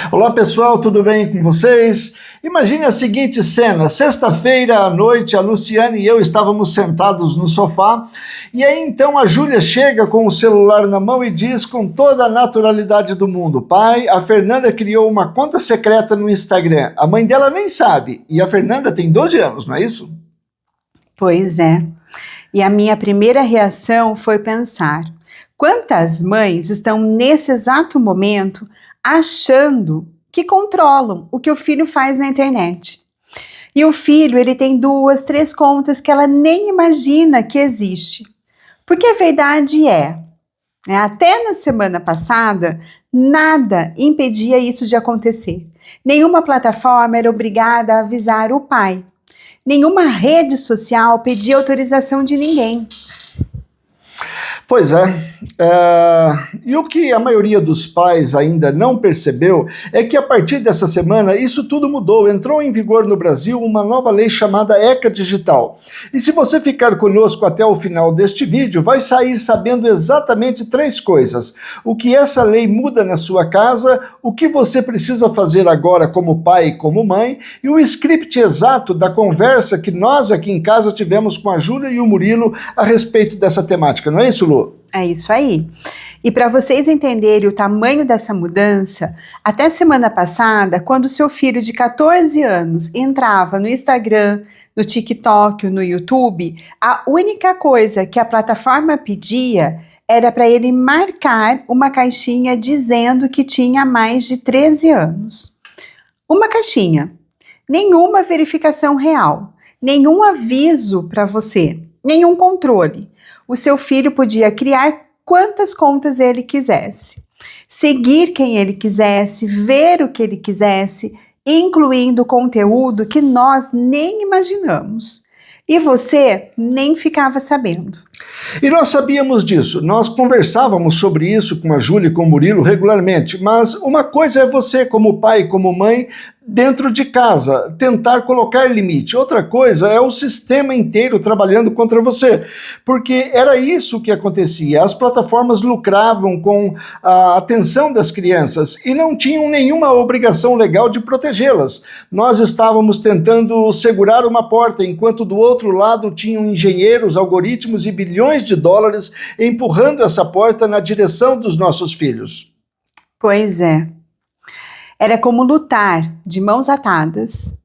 Olá pessoal, tudo bem com vocês? Imagine a seguinte cena, sexta-feira à noite a Luciane e eu estávamos sentados no sofá e aí então a Júlia chega com o celular na mão e diz com toda a naturalidade do mundo: pai, a Fernanda criou uma conta secreta no Instagram, a mãe dela nem sabe e a Fernanda tem 12 anos, não é isso? Pois é, e a minha primeira reação foi pensar, quantas mães estão nesse exato momento achando que controlam o que o filho faz na internet. E o filho, ele tem 2, 3 contas que ela nem imagina que existe. Porque a verdade até na semana passada, nada impedia isso de acontecer. Nenhuma plataforma era obrigada a avisar o pai. Nenhuma rede social pedia autorização de ninguém. Pois é, e o que a maioria dos pais ainda não percebeu é que a partir dessa semana isso tudo mudou, entrou em vigor no Brasil uma nova lei chamada ECA Digital. E se você ficar conosco até o final deste vídeo, vai sair sabendo exatamente 3 coisas. O que essa lei muda na sua casa, o que você precisa fazer agora como pai e como mãe, e o script exato da conversa que nós aqui em casa tivemos com a Júlia e o Murilo a respeito dessa temática, não é isso, Lu? É isso aí. E para vocês entenderem o tamanho dessa mudança, até semana passada, quando seu filho de 14 anos entrava no Instagram, no TikTok ou no YouTube, a única coisa que a plataforma pedia era para ele marcar uma caixinha dizendo que tinha mais de 13 anos. Uma caixinha. Nenhuma verificação real, nenhum aviso para você, nenhum controle. O seu filho podia criar quantas contas ele quisesse, seguir quem ele quisesse, ver o que ele quisesse, incluindo conteúdo que nós nem imaginamos. E você nem ficava sabendo. E nós sabíamos disso, nós conversávamos sobre isso com a Júlia e com o Murilo regularmente, mas uma coisa é você, como pai e como mãe, dentro de casa, tentar colocar limite. Outra coisa é o sistema inteiro trabalhando contra você, porque era isso que acontecia. As plataformas lucravam com a atenção das crianças e não tinham nenhuma obrigação legal de protegê-las. Nós estávamos tentando segurar uma porta, enquanto do outro lado tinham engenheiros, algoritmos e bilhões de dólares empurrando essa porta na direção dos nossos filhos. Pois é. Era como lutar de mãos atadas.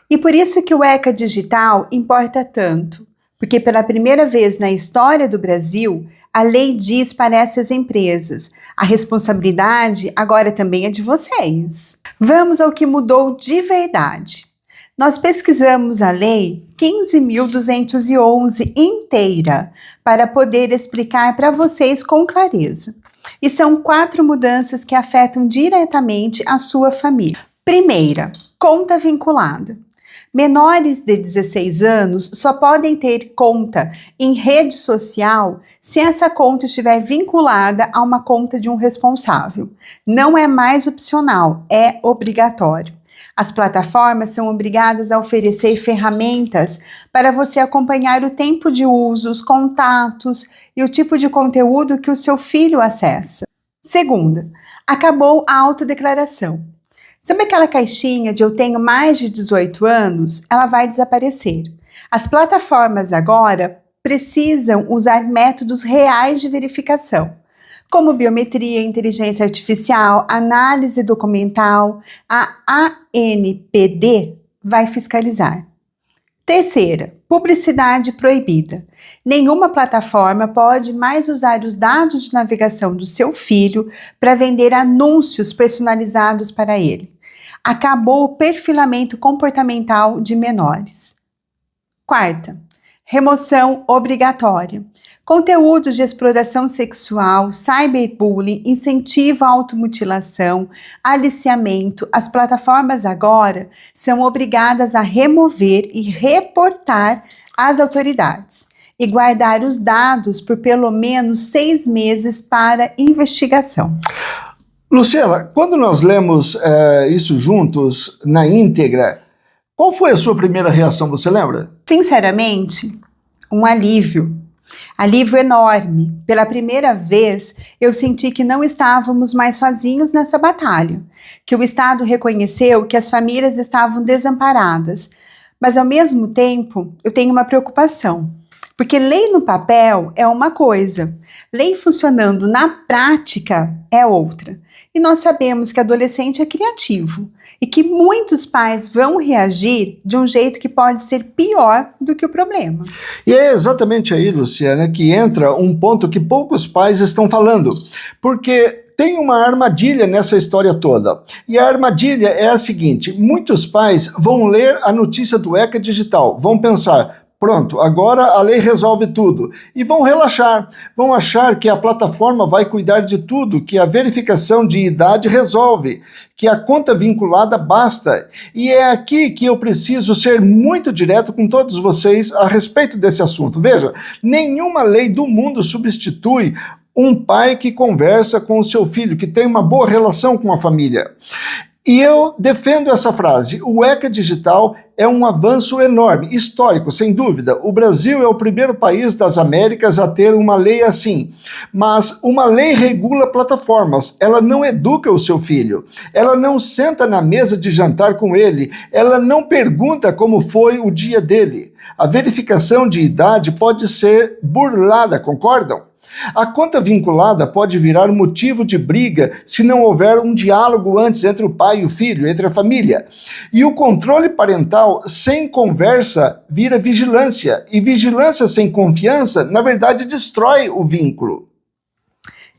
E por isso que o ECA Digital importa tanto, porque pela primeira vez na história do Brasil, a lei diz para essas empresas: a responsabilidade agora também é de vocês. Vamos ao que mudou de verdade. Nós pesquisamos a lei 15.211 inteira para poder explicar para vocês com clareza. E são 4 mudanças que afetam diretamente a sua família. Primeira, conta vinculada. Menores de 16 anos só podem ter conta em rede social se essa conta estiver vinculada a uma conta de um responsável. Não é mais opcional, é obrigatório. As plataformas são obrigadas a oferecer ferramentas para você acompanhar o tempo de uso, os contatos e o tipo de conteúdo que o seu filho acessa. Segunda, acabou a autodeclaração. Sabe aquela caixinha de eu tenho mais de 18 anos? Ela vai desaparecer. As plataformas agora precisam usar métodos reais de verificação, como biometria, inteligência artificial, análise documental. A ANPD vai fiscalizar. Terceira, publicidade proibida. Nenhuma plataforma pode mais usar os dados de navegação do seu filho para vender anúncios personalizados para ele. Acabou o perfilamento comportamental de menores. Quarta, remoção obrigatória. Conteúdos de exploração sexual, cyberbullying, incentivo à automutilação, aliciamento. As plataformas agora são obrigadas a remover e reportar às autoridades e guardar os dados por pelo menos 6 meses para investigação. Luciana, quando nós lemos isso juntos, na íntegra, qual foi a sua primeira reação, você lembra? Sinceramente, um alívio. Alívio enorme. Pela primeira vez, eu senti que não estávamos mais sozinhos nessa batalha, que o Estado reconheceu que as famílias estavam desamparadas. Mas, ao mesmo tempo, eu tenho uma preocupação, porque lei no papel é uma coisa, lei funcionando na prática é outra. E nós sabemos que adolescente é criativo e que muitos pais vão reagir de um jeito que pode ser pior do que o problema. E é exatamente aí, Luciana, que entra um ponto que poucos pais estão falando, porque tem uma armadilha nessa história toda. E a armadilha é a seguinte: muitos pais vão ler a notícia do ECA Digital, vão pensar: pronto, agora a lei resolve tudo. E vão relaxar, vão achar que a plataforma vai cuidar de tudo, que a verificação de idade resolve, que a conta vinculada basta. E é aqui que eu preciso ser muito direto com todos vocês a respeito desse assunto. Veja, nenhuma lei do mundo substitui um pai que conversa com o seu filho, que tem uma boa relação com a família. E eu defendo essa frase: o ECA Digital é um avanço enorme, histórico, sem dúvida. O Brasil é o primeiro país das Américas a ter uma lei assim. Mas uma lei regula plataformas, ela não educa o seu filho, ela não senta na mesa de jantar com ele, ela não pergunta como foi o dia dele. A verificação de idade pode ser burlada, concordam? A conta vinculada pode virar motivo de briga se não houver um diálogo antes entre o pai e o filho, entre a família. E o controle parental sem conversa vira vigilância. E vigilância sem confiança, na verdade, destrói o vínculo.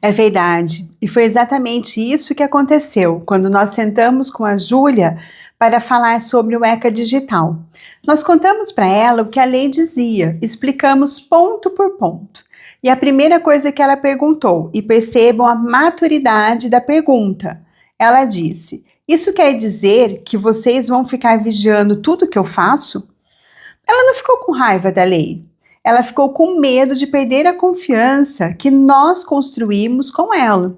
É verdade. E foi exatamente isso que aconteceu quando nós sentamos com a Júlia para falar sobre o ECA Digital. Nós contamos para ela o que a lei dizia, explicamos ponto por ponto. E a primeira coisa que ela perguntou, e percebam a maturidade da pergunta, ela disse: isso quer dizer que vocês vão ficar vigiando tudo que eu faço? Ela não ficou com raiva da lei, ela ficou com medo de perder a confiança que nós construímos com ela.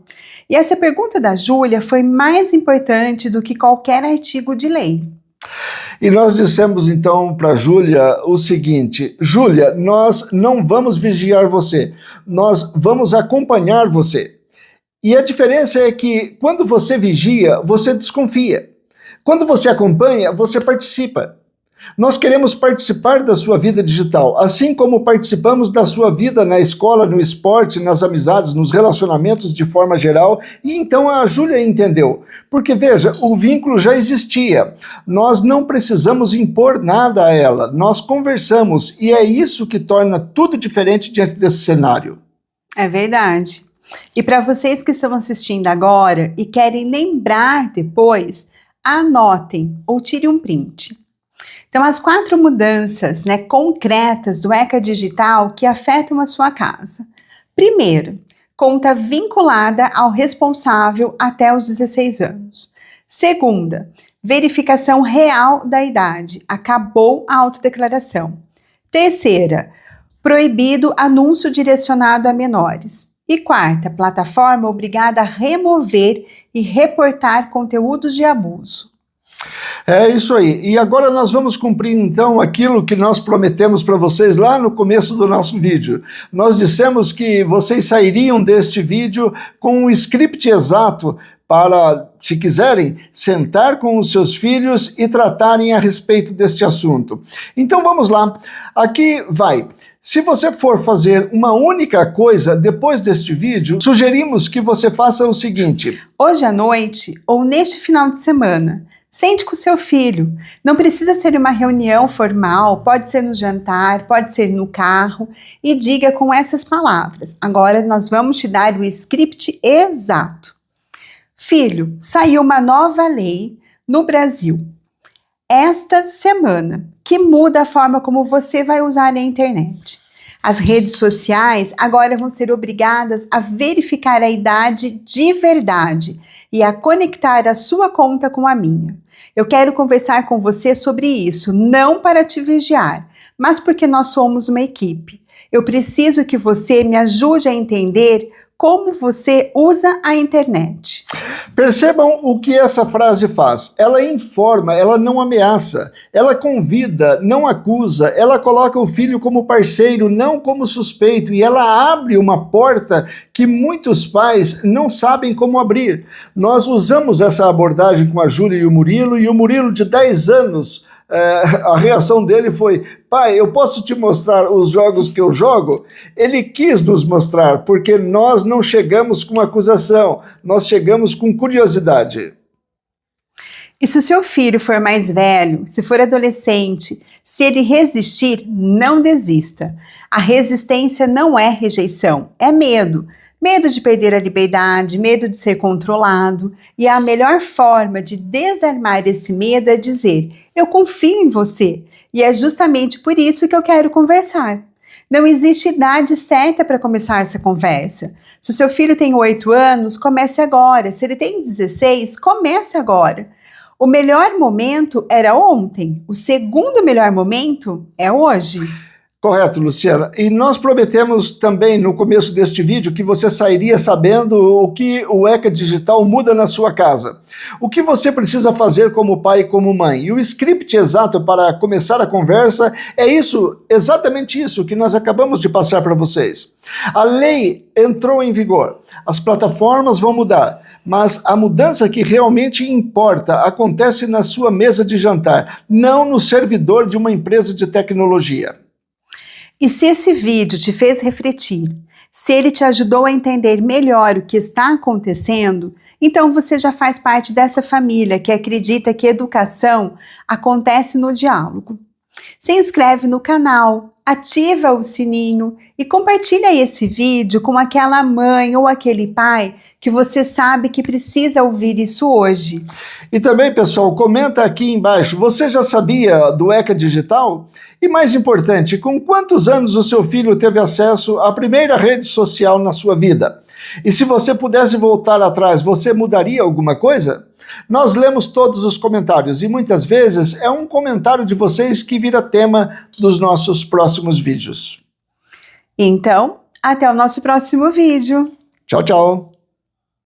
E essa pergunta da Júlia foi mais importante do que qualquer artigo de lei. E nós dissemos então para a Júlia o seguinte: Júlia, nós não vamos vigiar você, nós vamos acompanhar você. E a diferença é que quando você vigia, você desconfia. Quando você acompanha, você participa. Nós queremos participar da sua vida digital, assim como participamos da sua vida na escola, no esporte, nas amizades, nos relacionamentos de forma geral. E então a Júlia entendeu. Porque veja, o vínculo já existia. Nós não precisamos impor nada a ela. Nós conversamos e é isso que torna tudo diferente diante desse cenário. É verdade. E para vocês que estão assistindo agora e querem lembrar depois, anotem ou tirem um print. Então, as 4 mudanças, concretas do ECA Digital que afetam a sua casa. Primeiro, conta vinculada ao responsável até os 16 anos. Segunda, verificação real da idade. Acabou a autodeclaração. Terceira, proibido anúncio direcionado a menores. E quarta, plataforma obrigada a remover e reportar conteúdos de abuso. É isso aí. E agora nós vamos cumprir então aquilo que nós prometemos para vocês lá no começo do nosso vídeo. Nós dissemos que vocês sairiam deste vídeo com um script exato para, se quiserem, sentar com os seus filhos e tratarem a respeito deste assunto. Então vamos lá. Aqui vai. Se você for fazer uma única coisa depois deste vídeo, sugerimos que você faça o seguinte: hoje à noite ou neste final de semana, sente com seu filho. Não precisa ser uma reunião formal, pode ser no jantar, pode ser no carro, e diga com essas palavras. Agora nós vamos te dar o script exato. Filho, saiu uma nova lei no Brasil esta semana que muda a forma como você vai usar a internet. As redes sociais agora vão ser obrigadas a verificar a idade de verdade e a conectar a sua conta com a minha. Eu quero conversar com você sobre isso, não para te vigiar, mas porque nós somos uma equipe. Eu preciso que você me ajude a entender como você usa a internet. Percebam o que essa frase faz. Ela informa, ela não ameaça, ela convida, não acusa, ela coloca o filho como parceiro, não como suspeito, e ela abre uma porta que muitos pais não sabem como abrir. Nós usamos essa abordagem com a Júlia e o Murilo de 10 anos, a reação dele foi: pai, eu posso te mostrar os jogos que eu jogo? Ele quis nos mostrar, porque nós não chegamos com acusação, nós chegamos com curiosidade. E se o seu filho for mais velho, se for adolescente, se ele resistir, não desista. A resistência não é rejeição, é medo. Medo de perder a liberdade, medo de ser controlado. E a melhor forma de desarmar esse medo é dizer: eu confio em você. E é justamente por isso que eu quero conversar. Não existe idade certa para começar essa conversa. Se o seu filho tem 8 anos, comece agora. Se ele tem 16, comece agora. O melhor momento era ontem. O segundo melhor momento é hoje. Correto, Luciana. E nós prometemos também no começo deste vídeo que você sairia sabendo o que o ECA Digital muda na sua casa. O que você precisa fazer como pai e como mãe. E o script exato para começar a conversa é isso, exatamente isso que nós acabamos de passar para vocês. A lei entrou em vigor, as plataformas vão mudar, mas a mudança que realmente importa acontece na sua mesa de jantar, não no servidor de uma empresa de tecnologia. E se esse vídeo te fez refletir, se ele te ajudou a entender melhor o que está acontecendo, então você já faz parte dessa família que acredita que educação acontece no diálogo. Se inscreve no canal, ativa o sininho e compartilha esse vídeo com aquela mãe ou aquele pai que você sabe que precisa ouvir isso hoje. E também, pessoal, comenta aqui embaixo, você já sabia do ECA Digital? E mais importante, com quantos anos o seu filho teve acesso à primeira rede social na sua vida? E se você pudesse voltar atrás, você mudaria alguma coisa? Nós lemos todos os comentários e muitas vezes é um comentário de vocês que vira tema dos nossos próximos vídeos. Então, até o nosso próximo vídeo. Tchau, tchau!